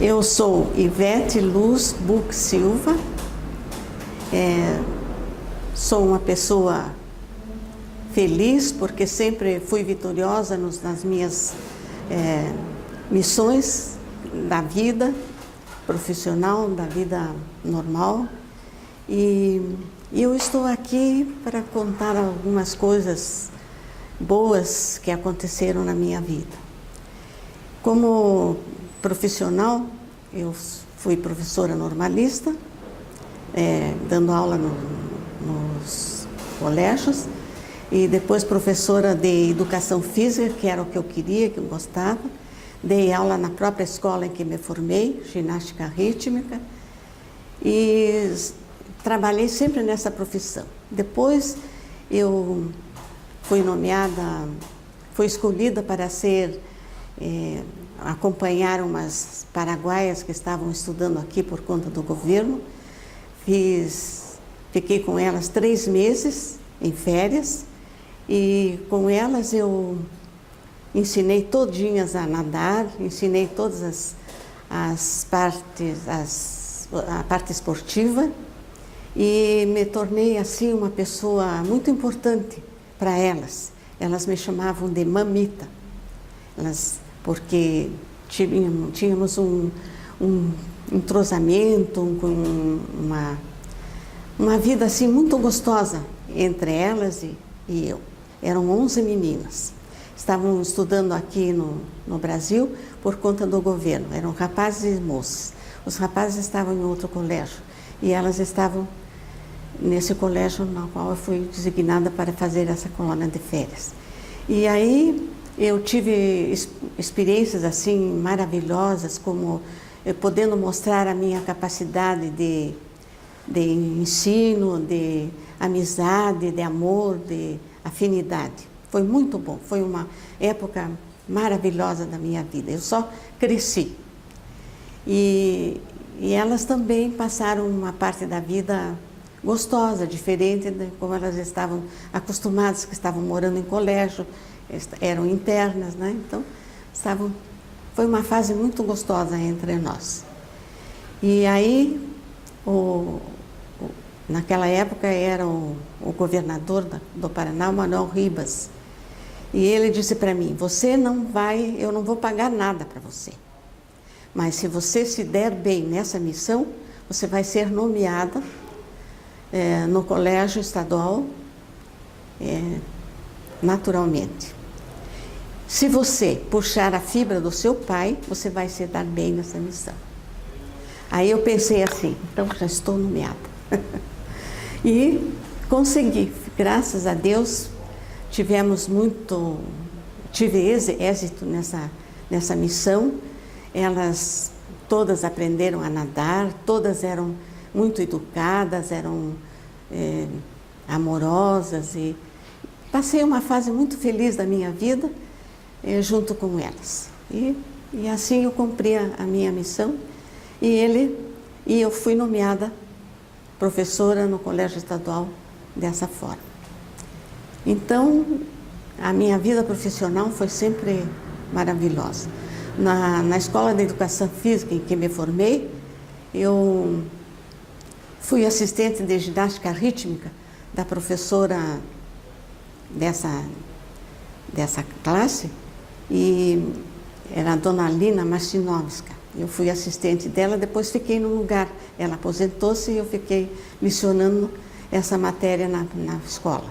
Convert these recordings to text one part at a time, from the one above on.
Eu sou Ivete Luz Buch Silva, sou uma pessoa feliz porque sempre fui vitoriosa nas minhas missões da vida profissional, da vida normal. E eu estou aqui para contar algumas coisas boas que aconteceram na minha vida. Como profissional, eu fui professora normalista, dando aula nos colégios, e depois professora de educação física, que era o que eu queria, que eu gostava. Dei aula na própria escola em que me formei, ginástica rítmica, e trabalhei sempre nessa profissão. Depois eu fui escolhida para acompanhar umas paraguaias que estavam estudando aqui por conta do governo. Fiquei com elas 3 meses em férias, e com elas eu ensinei todinhas a nadar, ensinei todas as partes, a parte esportiva, e me tornei assim uma pessoa muito importante para elas. Elas me chamavam de mamita, porque tínhamos um entrosamento, uma vida assim muito gostosa entre elas e eu. Eram 11 meninas. Estavam estudando aqui no Brasil por conta do governo. Eram rapazes e moças. Os rapazes estavam em outro colégio e elas estavam nesse colégio no qual eu fui designada para fazer essa colônia de férias. E aí eu tive experiências assim maravilhosas, como podendo mostrar a minha capacidade de ensino, de amizade, de amor, de afinidade. Foi muito bom, foi uma época maravilhosa da minha vida. Eu só cresci. E elas também passaram uma parte da vida gostosa, diferente de como elas estavam acostumadas, que estavam morando em colégio, eram internas, né? Então, foi uma fase muito gostosa entre nós. E aí, naquela época era o governador do Paraná, o Manuel Ribas, e ele disse para mim: eu não vou pagar nada para você, mas se você se der bem nessa missão, você vai ser nomeada no colégio estadual naturalmente. Se você puxar a fibra do seu pai, você vai se dar bem nessa missão. Aí eu pensei assim: então já estou nomeada. E consegui, graças a Deus, tive êxito nessa missão. Elas todas aprenderam a nadar, todas eram muito educadas, eram amorosas, e passei uma fase muito feliz da minha vida junto com elas. E assim eu cumpri a minha missão, e eu fui nomeada professora no colégio estadual dessa forma. Então, a minha vida profissional foi sempre maravilhosa. Na escola de educação física em que me formei, eu fui assistente de ginástica rítmica da professora dessa classe, e era a dona Lina Marcinovska. Eu fui assistente dela, depois fiquei no lugar. Ela aposentou-se e eu fiquei lecionando essa matéria na escola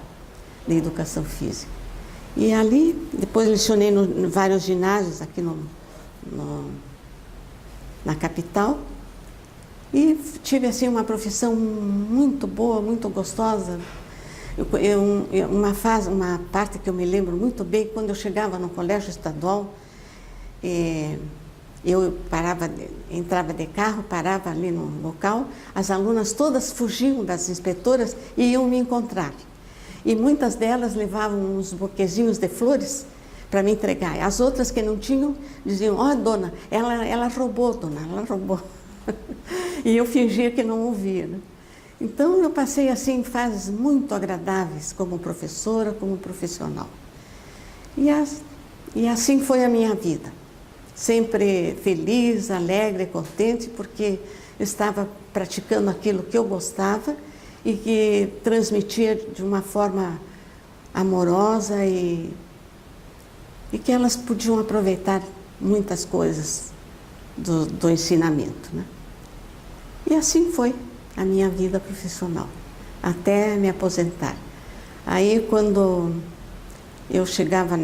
de educação física. E ali, depois lecionei em vários ginásios aqui na capital, e tive assim uma profissão muito boa, muito gostosa. Uma parte que eu me lembro muito bem, quando eu chegava no colégio estadual, eu entrava de carro, parava ali no local, as alunas todas fugiam das inspetoras e iam me encontrar. E muitas delas levavam uns buquezinhos de flores para me entregar. As outras que não tinham diziam: ó, dona, ela roubou, dona, ela roubou. E eu fingia que não ouvia, né? Então eu passei assim fases muito agradáveis como professora, como profissional. E assim foi a minha vida. sempre feliz, alegre, contente, porque estava praticando aquilo que eu gostava e que transmitia de uma forma amorosa e que elas podiam aproveitar muitas coisas do ensinamento, né? E assim foi a minha vida profissional, até me aposentar. Aí, quando eu chegava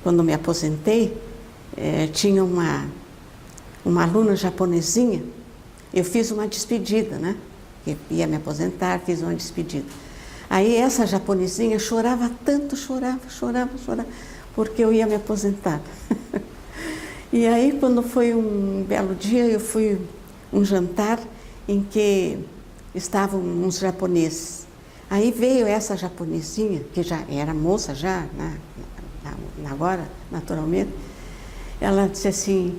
quando me aposentei, tinha uma aluna japonesinha, eu fiz uma despedida, né? Eu ia me aposentar, fiz uma despedida. Aí essa japonesinha chorava tanto, chorava, porque eu ia me aposentar. E aí, quando foi um belo dia, eu fui um jantar em que estavam uns japoneses. Aí veio essa japonesinha, que já era moça já, né? Agora, naturalmente, ela disse assim: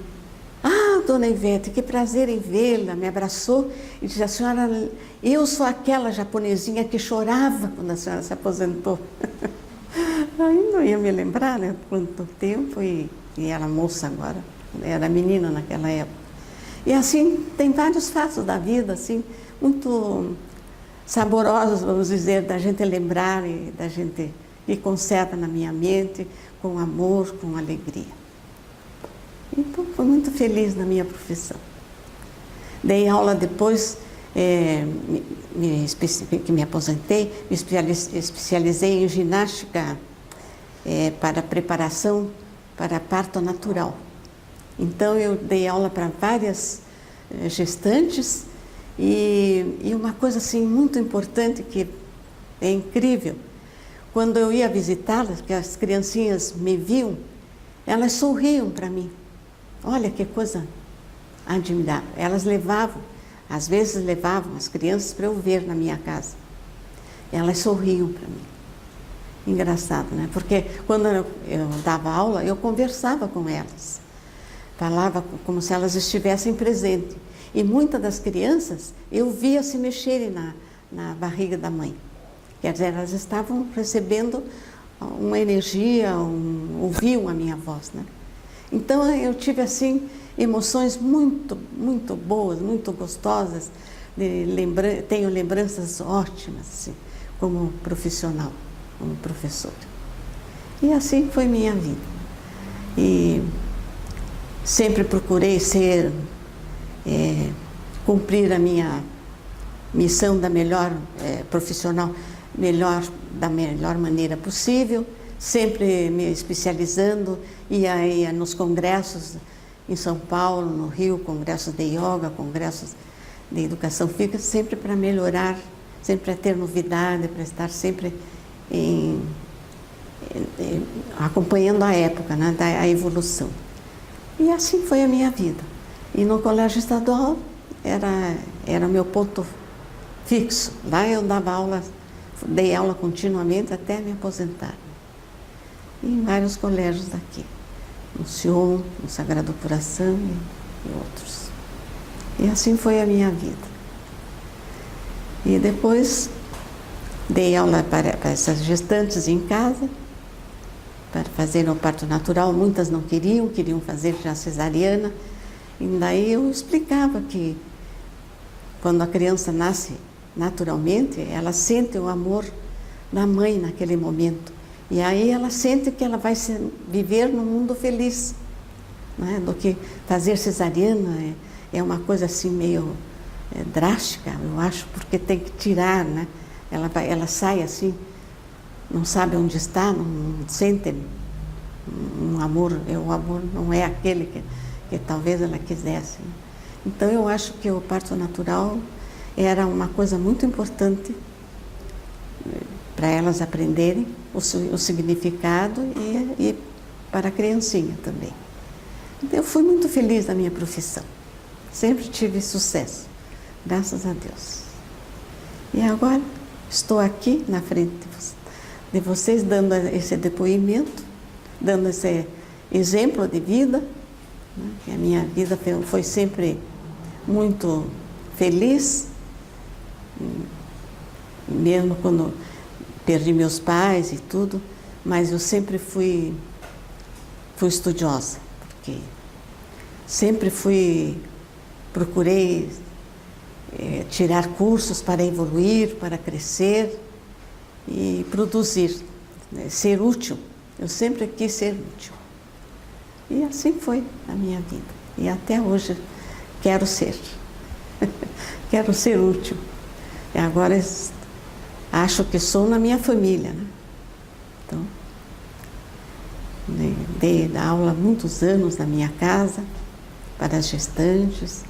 "Ah, dona Ivete, que prazer em vê-la", me abraçou e disse: "A senhora, eu sou aquela japonesinha que chorava quando a senhora se aposentou." Aí não ia me lembrar, né, quanto tempo, e era moça agora, era menina naquela época. E assim, tem vários fatos da vida, assim, muito saborosos, vamos dizer, da gente lembrar e da gente que conserva na minha mente com amor, com alegria. Então, fui muito feliz na minha profissão. Dei aula depois, que me aposentei, me especializei em ginástica para preparação para parto natural. Então, eu dei aula para várias gestantes e uma coisa assim muito importante que é incrível, quando eu ia visitá-las, que as criancinhas me viam, elas sorriam para mim. Olha que coisa admirável. Elas levavam, às vezes levavam as crianças para eu ver na minha casa. Elas sorriam para mim. Engraçado, né? Porque quando eu dava aula, eu conversava com elas. Falava como se elas estivessem presentes. E muitas das crianças eu via se mexerem na barriga da mãe. Quer dizer, elas estavam recebendo uma energia, ouviam a minha voz, né? Então, eu tive, assim, emoções muito, muito boas, muito gostosas. Tenho lembranças ótimas, assim, como profissional, como professora. E assim foi minha vida. E sempre procurei cumprir a minha missão da melhor profissional, da melhor maneira possível, sempre me especializando, ia nos congressos em São Paulo, no Rio, congressos de yoga, congressos de educação física, sempre para melhorar, sempre para ter novidade, para estar sempre acompanhando a época, né, a evolução. E assim foi a minha vida. E no colégio estadual era o meu ponto fixo. Lá eu dava aula, dei aula continuamente até me aposentar. E em vários colégios daqui, no Sion, no Sagrado Coração e outros. E assim foi a minha vida. E depois dei aula para essas gestantes em casa, para fazer o parto natural. Muitas não queriam fazer já cesariana. E daí eu explicava que quando a criança nasce naturalmente, ela sente o amor da mãe naquele momento. E aí ela sente que ela vai viver num mundo feliz, né? Do que fazer cesariana é uma coisa assim meio drástica, eu acho, porque tem que tirar, né? Ela sai assim, não sabe onde está, não sente um amor, o amor não é aquele que talvez ela quisesse, né? Então eu acho que o parto natural era uma coisa muito importante para elas aprenderem o significado e para a criancinha também. Então, eu fui muito feliz na minha profissão, sempre tive sucesso, graças a Deus. E agora estou aqui na frente de vocês, dando esse depoimento, dando esse exemplo de vida, né? A minha vida foi sempre muito feliz, mesmo quando perdi meus pais e tudo, mas eu sempre fui estudiosa, porque sempre procurei tirar cursos para evoluir, para crescer e produzir, né, ser útil. Eu sempre quis ser útil. E assim foi a minha vida. E até hoje quero ser. Quero ser útil. E agora acho que sou na minha família, né? Então, dei aula há muitos anos na minha casa, para as gestantes,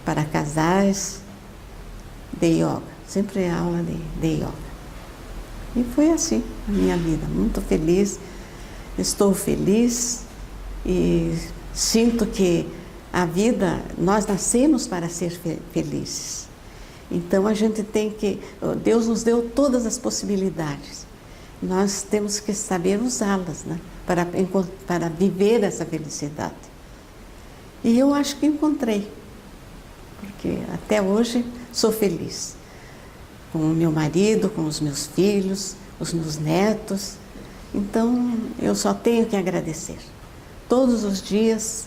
para casais. Dei yoga, sempre aula de yoga. E foi assim a minha vida, muito feliz. Estou feliz e sinto que a vida, nós nascemos para ser felizes. Então a gente Deus nos deu todas as possibilidades. Nós temos que saber usá-las, né, para viver essa felicidade. E eu acho que encontrei, porque até hoje sou feliz. Com o meu marido, com os meus filhos, os meus netos. Então eu só tenho que agradecer. Todos os dias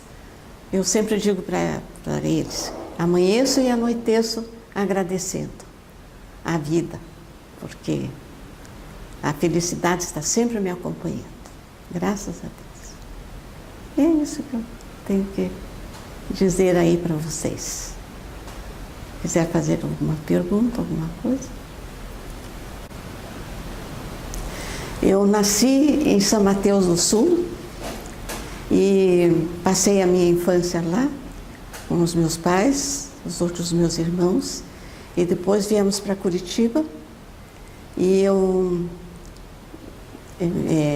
eu sempre digo para eles, amanheço e anoiteço agradecendo a vida, porque a felicidade está sempre me acompanhando, graças a Deus. É isso que eu tenho que dizer aí para vocês. Quiser fazer alguma pergunta, alguma coisa? Eu nasci em São Mateus do Sul e passei a minha infância lá com os meus pais, os outros meus irmãos, e depois viemos para Curitiba e eu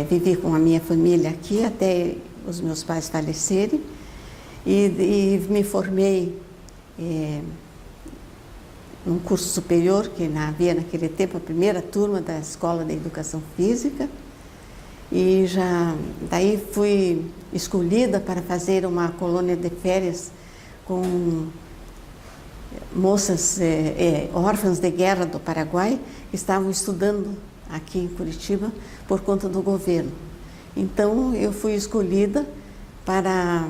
vivi com a minha família aqui até os meus pais falecerem e me formei num curso superior que havia naquele tempo a primeira turma da Escola de Educação Física e daí fui escolhida para fazer uma colônia de férias com moças órfãs de guerra do Paraguai que estavam estudando aqui em Curitiba por conta do governo. Então eu fui escolhida para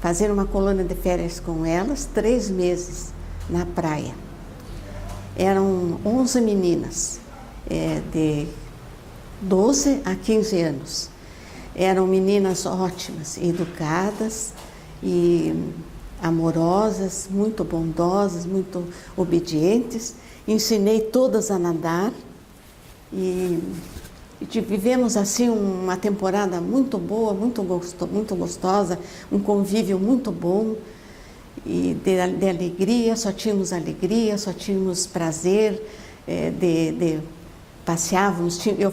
fazer uma colônia de férias com elas, 3 meses na praia. Eram 11 meninas, de 12 a 15 anos. Eram meninas ótimas, educadas e amorosas, muito bondosas, muito obedientes. Ensinei todas a nadar e vivemos assim uma temporada muito boa, muito gostosa, um convívio muito bom. E de alegria, só tínhamos prazer, passeávamos. Eu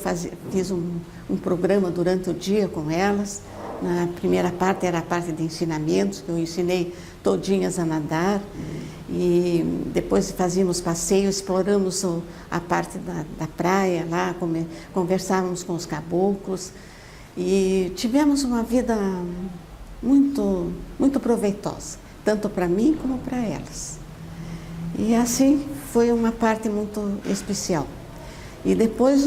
fiz um programa durante o dia com elas. Na primeira parte era a parte de ensinamentos, que eu ensinei todinhas a nadar. E depois fazíamos passeio, exploramos a parte da praia lá, conversávamos com os caboclos. E tivemos uma vida muito, muito proveitosa, tanto para mim como para elas. E assim foi uma parte muito especial. E depois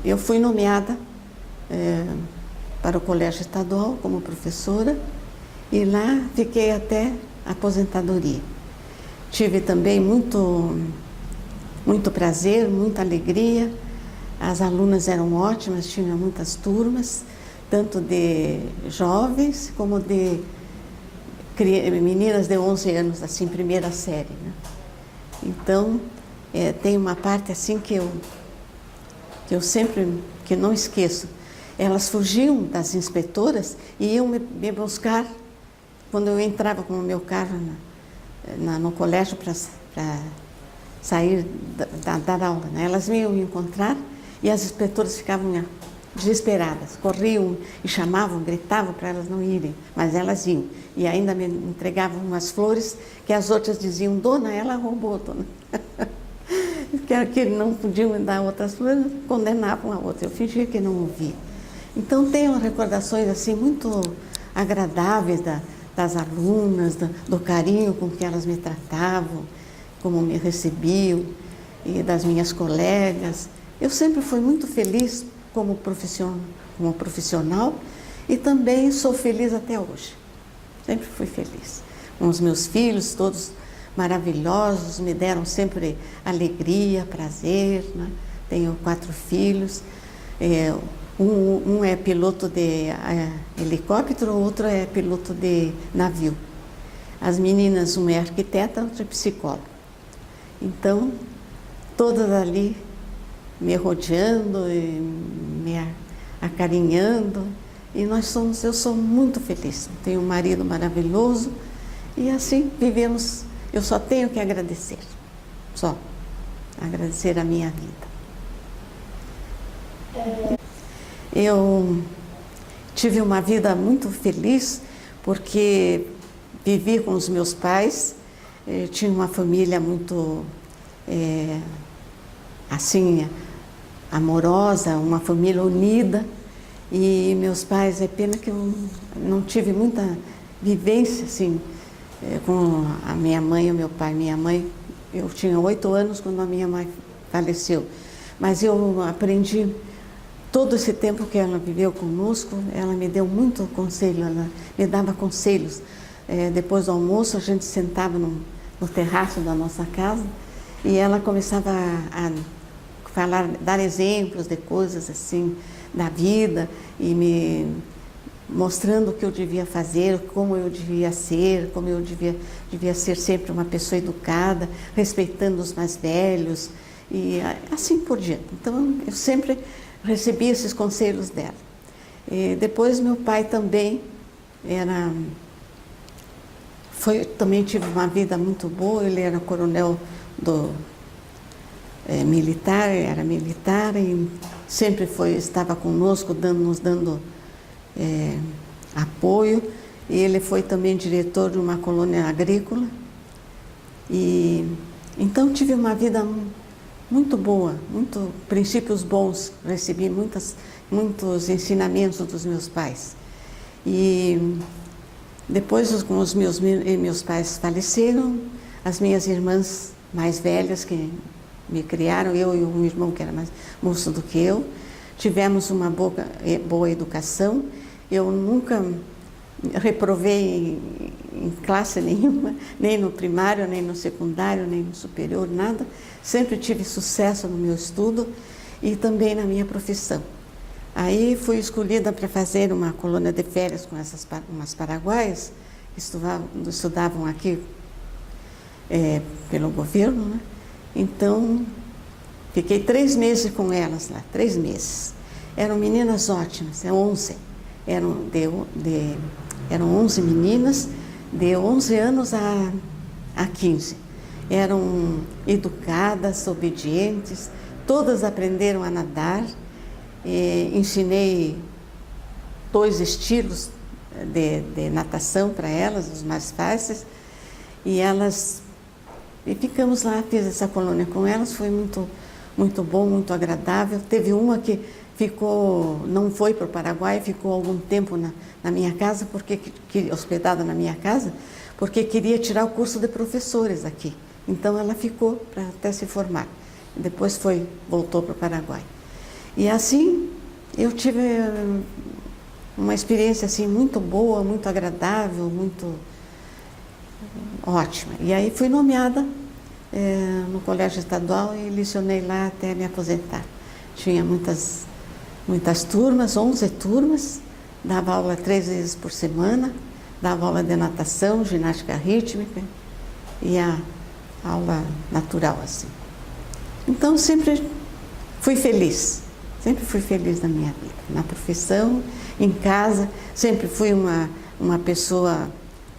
eu fui nomeada para o Colégio Estadual como professora e lá fiquei até a aposentadoria. Tive também muito, muito prazer, muita alegria. As alunas eram ótimas, tinha muitas turmas, tanto de jovens como de meninas de 11 anos, assim, primeira série, né? Então, tem uma parte assim que eu sempre, que não esqueço. Elas fugiam das inspetoras e iam me buscar quando eu entrava com o meu carro no colégio para sair dar aula, né? Elas me iam me encontrar e as inspetoras ficavam desesperadas, corriam e chamavam, gritavam para elas não irem, mas elas iam. E ainda me entregavam umas flores que as outras diziam, dona, ela roubou, dona. Que não podiam me dar outras flores, condenavam a outra. Eu fingia que não ouvia. Então tenho recordações assim muito agradáveis das alunas, do carinho com que elas me tratavam, como me recebiam, e das minhas colegas. Eu sempre fui muito feliz como profissional E também sou feliz até hoje. Sempre fui feliz. Com os meus filhos, todos maravilhosos, me deram sempre alegria, prazer, né? Tenho 4 filhos. Um é piloto de helicóptero, o outro é piloto de navio. As meninas, uma é arquiteta, outra é psicóloga. Então, todas ali me rodeando, me acarinhando. E eu sou muito feliz. Tenho um marido maravilhoso e assim vivemos. Eu só tenho que agradecer. Só agradecer a minha vida. Eu tive uma vida muito feliz porque vivi com os meus pais, tinha uma família muito assim, amorosa, uma família unida. E meus pais, é pena que eu não tive muita vivência assim, com a minha mãe e o meu pai. Minha mãe, eu tinha 8 anos quando a minha mãe faleceu, mas eu aprendi todo esse tempo que ela viveu conosco. Ela me deu muito conselho, ela me dava conselhos. Depois do almoço, a gente sentava no terraço da nossa casa e ela começava a falar, dar exemplos de coisas assim, da vida, e me mostrando o que eu devia fazer, como eu devia ser, como eu devia ser sempre uma pessoa educada, respeitando os mais velhos e assim por diante. Então, eu sempre recebi esses conselhos dela. E depois, meu pai também também tive uma vida muito boa. Ele era coronel militar, era militar e sempre estava conosco, nos dando apoio. E ele foi também diretor de uma colônia agrícola. E então tive uma vida muito boa, princípios bons, recebi muitos ensinamentos dos meus pais. E depois, com os meus pais faleceram, as minhas irmãs mais velhas que me criaram, eu e um irmão que era mais moço do que eu, tivemos uma boa educação. Eu nunca reprovei em classe nenhuma, nem no primário, nem no secundário, nem no superior, nada. Sempre tive sucesso no meu estudo e também na minha profissão. Aí fui escolhida para fazer uma colônia de férias com umas paraguaias que estudavam aqui pelo governo, né? Então, fiquei 3 meses com elas lá, 3 meses. Eram meninas ótimas, 11. Eram 11 meninas, de 11 anos a 15. Eram educadas, obedientes, todas aprenderam a nadar. Ensinei 2 estilos de natação para elas, os mais fáceis, e ficamos lá, fiz essa colônia com elas, foi muito bom, muito agradável. Teve uma que não foi para o Paraguai, ficou algum tempo na minha casa, hospedada na minha casa, porque queria tirar o curso de professores aqui. Então ela ficou para até se formar. Depois voltou para o Paraguai. E assim eu tive uma experiência assim muito boa, muito agradável, muito ótima. E aí fui nomeada no colégio estadual e lecionei lá até me aposentar. Tinha muitas turmas, 11 turmas, dava aula 3 vezes por semana, dava aula de natação, ginástica rítmica e a aula natural assim. Então sempre fui feliz na minha vida, na profissão, em casa, sempre fui uma pessoa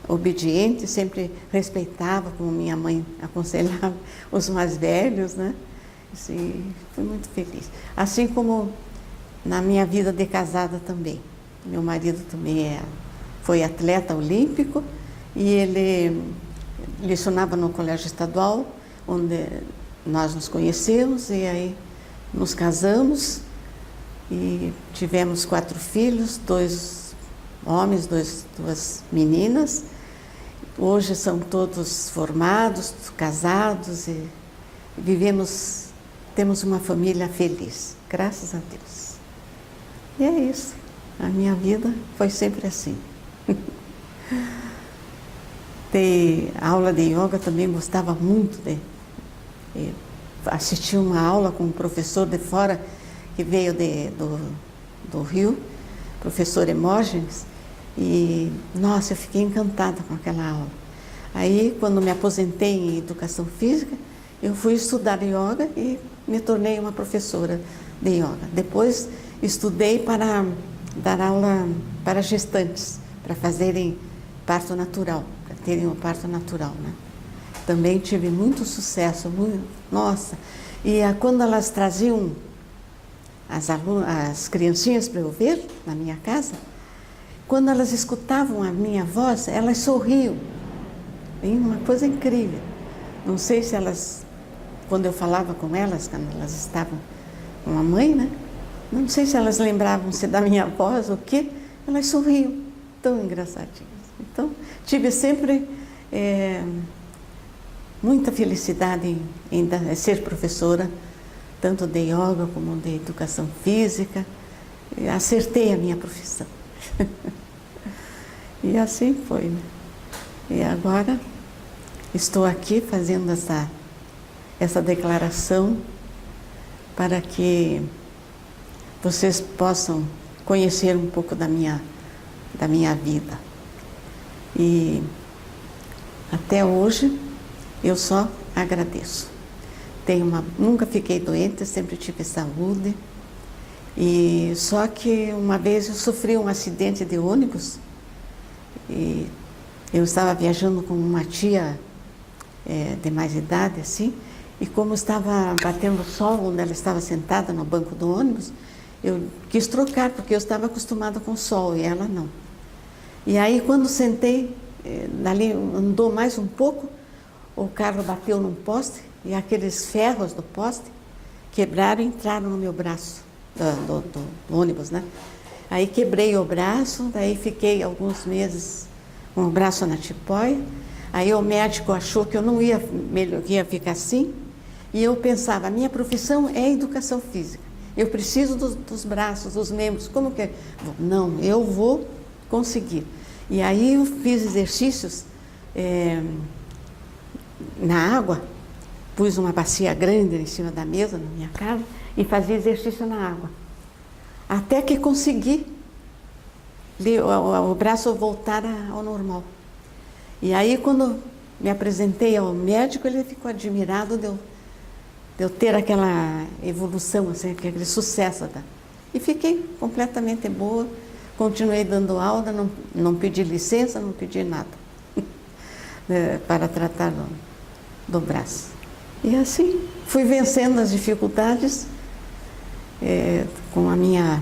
obediente, sempre respeitava, como minha mãe aconselhava, os mais velhos, né? Assim, fui muito feliz. Assim como na minha vida de casada também. Meu marido também foi atleta olímpico e ele lecionava no colégio estadual, onde nós nos conhecemos, e aí nos casamos e tivemos 4 filhos, 2 homens, 2 meninas. Hoje são todos formados, casados e temos uma família feliz, graças a Deus. E é isso. A minha vida foi sempre assim. Ter aula de yoga também gostava muito de assistir uma aula com um professor de fora que veio do Rio, professor Hermógenes, e nossa, eu fiquei encantada com aquela aula. Aí, quando me aposentei em educação física, eu fui estudar yoga e me tornei uma professora de yoga. Depois, estudei para dar aula para gestantes, para fazerem parto natural, para terem um parto natural, né? Também tive muito sucesso, nossa. E quando elas traziam as criancinhas para eu ver na minha casa, quando elas escutavam a minha voz, elas sorriam. Uma coisa incrível. Não sei se elas, quando eu falava com elas, quando elas estavam com a mãe, né? Não sei se elas lembravam-se da minha voz ou o quê, elas sorriam. Tão engraçadinhas. Então, tive sempre muita felicidade em ser professora, tanto de yoga como de educação física. Acertei a minha profissão. E assim foi, né? E agora estou aqui fazendo essa declaração para que vocês possam conhecer um pouco da minha vida. E até hoje eu só agradeço. Nunca fiquei doente, sempre tive saúde. E só que uma vez eu sofri um acidente de ônibus e eu estava viajando com uma tia de mais idade, assim, e como estava batendo sol onde ela estava sentada no banco do ônibus, eu quis trocar, porque eu estava acostumada com o sol e ela não. E aí, quando sentei, dali andou mais um pouco, o carro bateu num poste e aqueles ferros do poste quebraram e entraram no meu braço, do ônibus, né? Aí quebrei o braço, daí fiquei alguns meses com o braço na tipóia. Aí o médico achou que eu não ia ficar assim, e eu pensava, a minha profissão é educação física, eu preciso dos braços, dos membros, como que... Não, eu vou conseguir. E aí eu fiz exercícios na água, pus uma bacia grande em cima da mesa, na minha casa, e fazia exercício na água. Até que consegui o braço voltar ao normal. E aí, quando me apresentei ao médico, ele ficou admirado de eu ter aquela evolução, assim, aquele sucesso. E fiquei completamente boa, continuei dando aula, não pedi licença, não pedi nada para tratar do braço. E assim, fui vencendo as dificuldades com a minha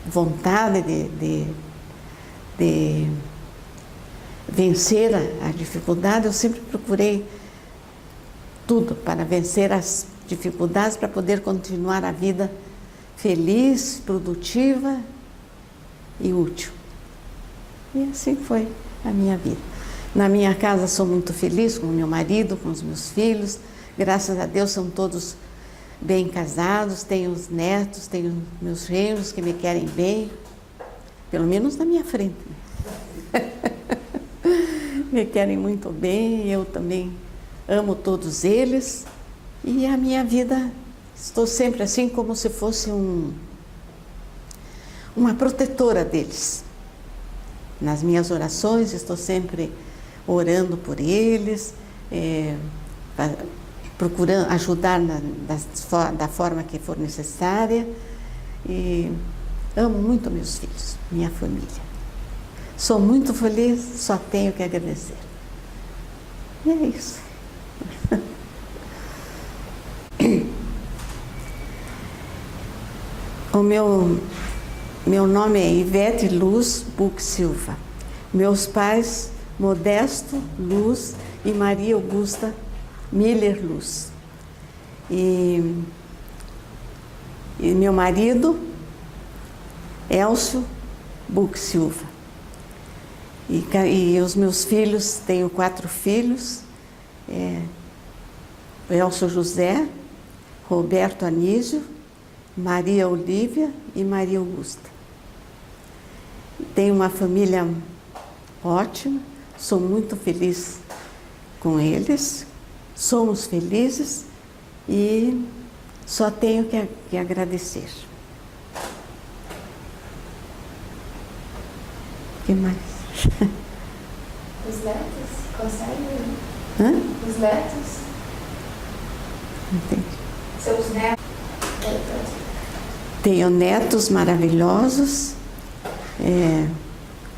vontade de vencer a dificuldade. Eu sempre procurei tudo para vencer as dificuldades, para poder continuar a vida feliz, produtiva e útil. E assim foi a minha vida. Na minha casa sou muito feliz com o meu marido, com os meus filhos. Graças a Deus são todos bem casados, tenho os netos, tenho meus genros que me querem bem, pelo menos na minha frente. Me querem muito bem, eu também amo todos eles. E a minha vida, estou sempre assim como se fosse uma protetora deles. Nas minhas orações, estou sempre orando por eles, procurando ajudar da forma que for necessária. E amo muito meus filhos, minha família. Sou muito feliz, só tenho que agradecer. E é isso. O meu nome é Ivete Luz Buch Silva. Meus pais, Modesto Luz e Maria Augusta Miller Luz. E meu marido, Elcio Buch Silva. E os meus filhos, tenho 4 filhos, Elcio José, Roberto Anísio, Maria Olívia e Maria Augusta. Tenho uma família ótima, sou muito feliz com eles, somos felizes e só tenho que agradecer. O que mais? Os netos? Conseguem? Hã? Os netos? Entendi. Seus netos? Tenho netos maravilhosos.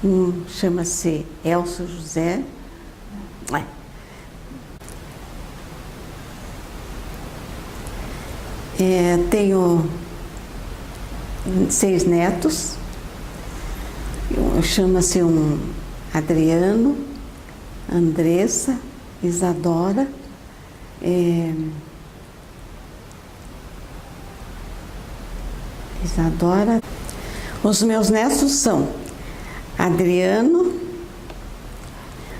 Um chama-se Elcio José. Tenho 6 netos. Chama-se um Adriano, Andressa, Isadora. Isadora. Os meus netos são Adriano,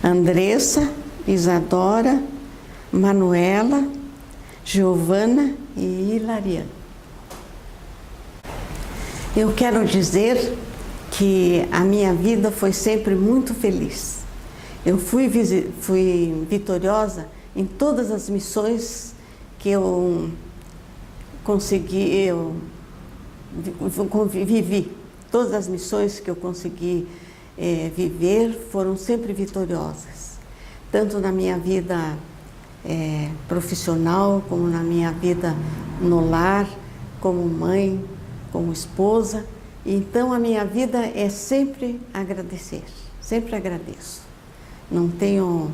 Andressa, Isadora, Manuela, Giovana e Hilariana. Eu quero dizer que a minha vida foi sempre muito feliz. Eu fui vitoriosa em todas as missões que eu consegui, vivi. Todas as missões que eu consegui viver foram sempre vitoriosas. Tanto na minha vida profissional, como na minha vida no lar, como mãe, como esposa. Então a minha vida é sempre agradecer, sempre agradeço. Não tenho...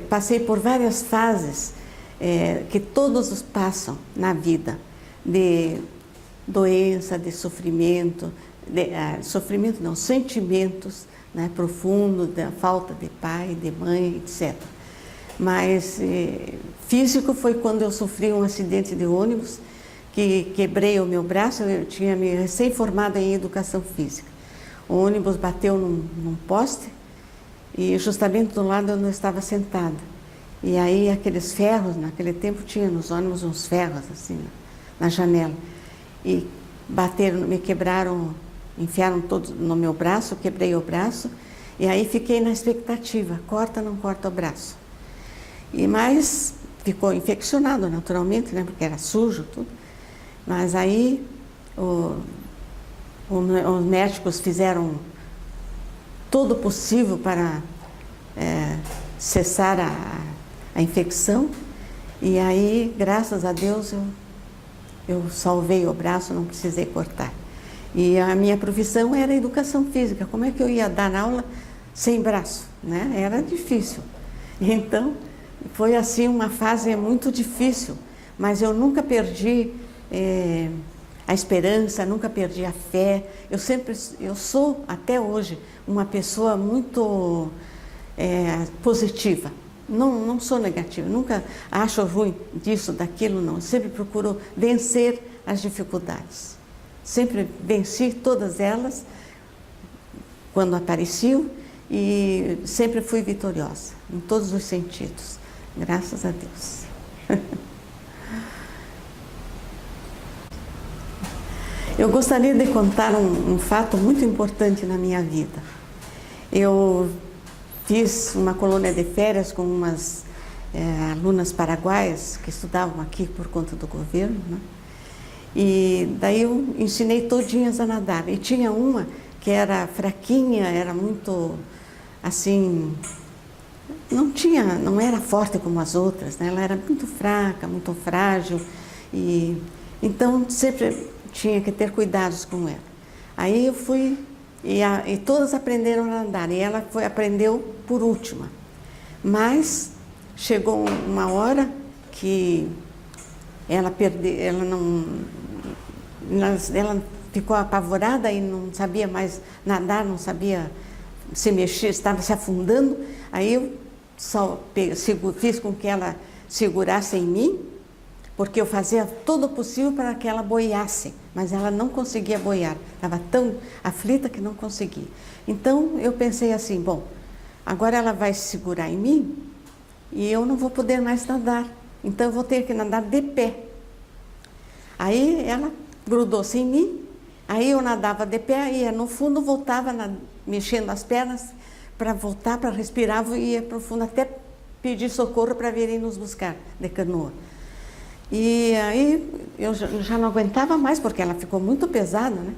passei por várias fases que todos passam na vida, de doença, de sofrimento, sofrimento não, sentimentos, né, profundos, da falta de pai, de mãe, etc. Mas físico foi quando eu sofri um acidente de ônibus, que quebrei o meu braço. Eu tinha me recém-formada em educação física. O ônibus bateu num poste e justamente do lado onde eu estava sentada. E aí aqueles ferros, naquele tempo tinha nos ônibus uns ferros assim na janela. E bateram, me quebraram, enfiaram todos no meu braço, quebrei o braço. E aí fiquei na expectativa, corta ou não corta o braço. Mas ficou infeccionado naturalmente, né, porque era sujo tudo. Mas aí os médicos fizeram todo o possível para cessar a infecção. E aí, graças a Deus, eu salvei o braço, não precisei cortar. E a minha profissão era educação física. Como é que eu ia dar aula sem braço, né? Era difícil. Então, foi assim uma fase muito difícil, mas eu nunca perdi a esperança, nunca perdi a fé. Eu sou até hoje uma pessoa muito positiva. Não sou negativa, nunca acho ruim disso, daquilo, não. Eu sempre procuro vencer as dificuldades. Sempre venci todas elas quando apareciam e sempre fui vitoriosa, em todos os sentidos. Graças a Deus. Eu gostaria de contar um fato muito importante na minha vida. Eu fiz uma colônia de férias com umas alunas paraguaias que estudavam aqui por conta do governo, né? E daí eu ensinei todinhas a nadar. E tinha uma que era fraquinha, era muito assim, não era forte como as outras, né? Ela era muito fraca, muito frágil, e então sempre tinha que ter cuidados com ela. Aí eu fui, e todas aprenderam a nadar, e ela aprendeu por última. Mas chegou uma hora que ela ficou apavorada e não sabia mais nadar, não sabia se mexer, estava se afundando. Aí eu fiz com que ela segurasse em mim, porque eu fazia todo o possível para que ela boiasse, mas ela não conseguia boiar, estava tão aflita que não conseguia. Então eu pensei assim, bom, agora ela vai se segurar em mim e eu não vou poder mais nadar, então eu vou ter que nadar de pé. Aí ela grudou-se em mim, Aí eu nadava de pé, ia no fundo, voltava mexendo as pernas para voltar, para respirar, ia para o fundo até pedir socorro para virem nos buscar de canoa. E aí eu já não aguentava mais, porque ela ficou muito pesada, né?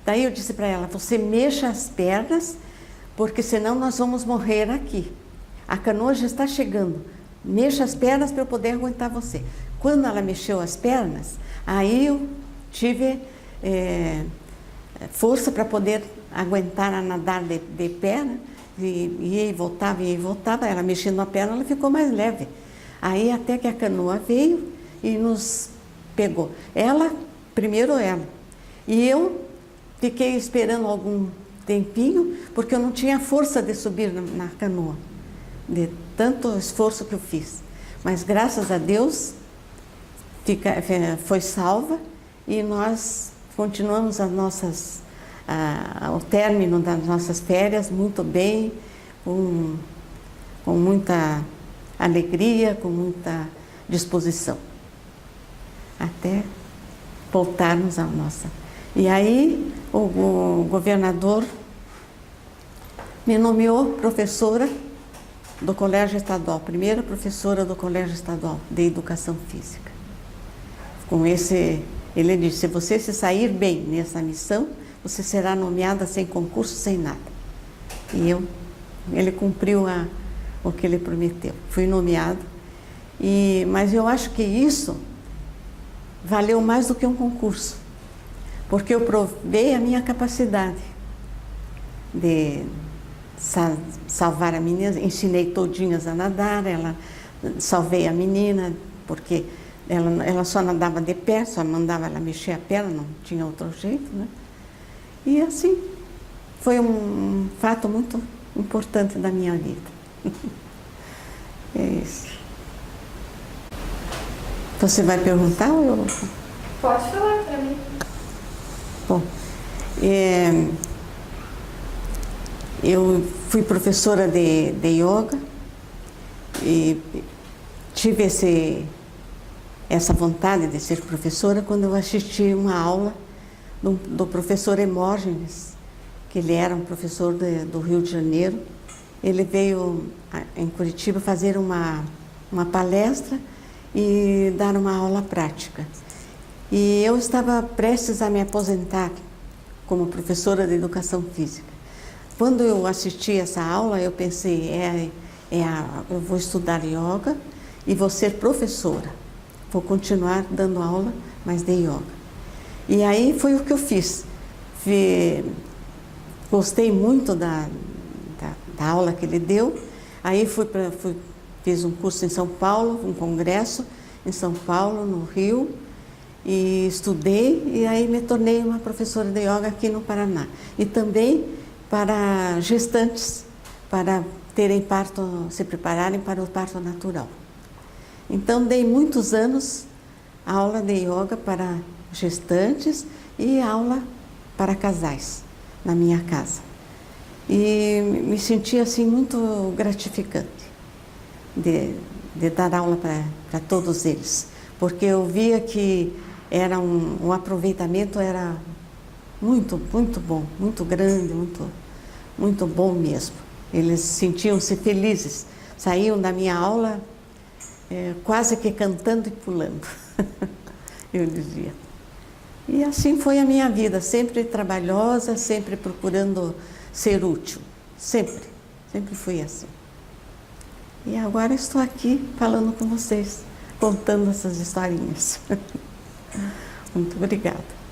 Daí eu disse para ela, você mexa as pernas, porque senão nós vamos morrer aqui. A canoa já está chegando, mexa as pernas para eu poder aguentar você. Quando ela mexeu as pernas, aí eu tive força para poder aguentar a nadar de pé, né? Ia e voltava, ela mexendo a perna, ela ficou mais leve. Aí até que a canoa veio e nos pegou. Primeiro ela. E eu fiquei esperando algum tempinho, porque eu não tinha força de subir na canoa, de tanto esforço que eu fiz. Mas graças a Deus foi salva e nós continuamos ao término das nossas férias muito bem, com muita alegria, com muita disposição, até voltarmos à nossa. E aí o governador me nomeou professora do Colégio Estadual, primeira professora do Colégio Estadual de Educação Física. Ele disse, se você se sair bem nessa missão, você será nomeada sem concurso, sem nada. E ele cumpriu o que ele prometeu. Fui nomeado, mas eu acho que isso valeu mais do que um concurso, porque eu provei a minha capacidade de salvar a menina, ensinei todinhas a nadar, salvei a menina, porque ela só nadava de pé, só mandava ela mexer a perna, não tinha outro jeito, né? E assim, foi um fato muito importante da minha vida. É isso. Você vai perguntar ou eu... Pode falar para mim. Bom, eu fui professora de yoga e tive essa vontade de ser professora quando eu assisti uma aula do professor Hemógenes, que ele era um professor do Rio de Janeiro. Ele veio em Curitiba fazer uma palestra e dar uma aula prática. E eu estava prestes a me aposentar como professora de Educação Física. Quando eu assisti essa aula, eu pensei, eu vou estudar yoga e vou ser professora. Vou continuar dando aula, mas de yoga. E aí foi o que eu fiz. Gostei muito da aula que ele deu. Aí fiz um curso em São Paulo, um congresso em São Paulo, no Rio, e estudei, e aí me tornei uma professora de yoga aqui no Paraná. E também para gestantes, para terem parto, se prepararem para o parto natural. Então, dei muitos anos aula de yoga para gestantes e aula para casais na minha casa. E me senti assim muito gratificante de dar aula para todos eles, porque eu via que era o aproveitamento era muito, muito bom, muito grande, muito bom mesmo. Eles sentiam-se felizes, saíam da minha aula quase que cantando e pulando, eu dizia. E assim foi a minha vida, sempre trabalhosa, sempre procurando ser útil, sempre fui assim. E agora estou aqui falando com vocês, contando essas historinhas. Muito obrigada.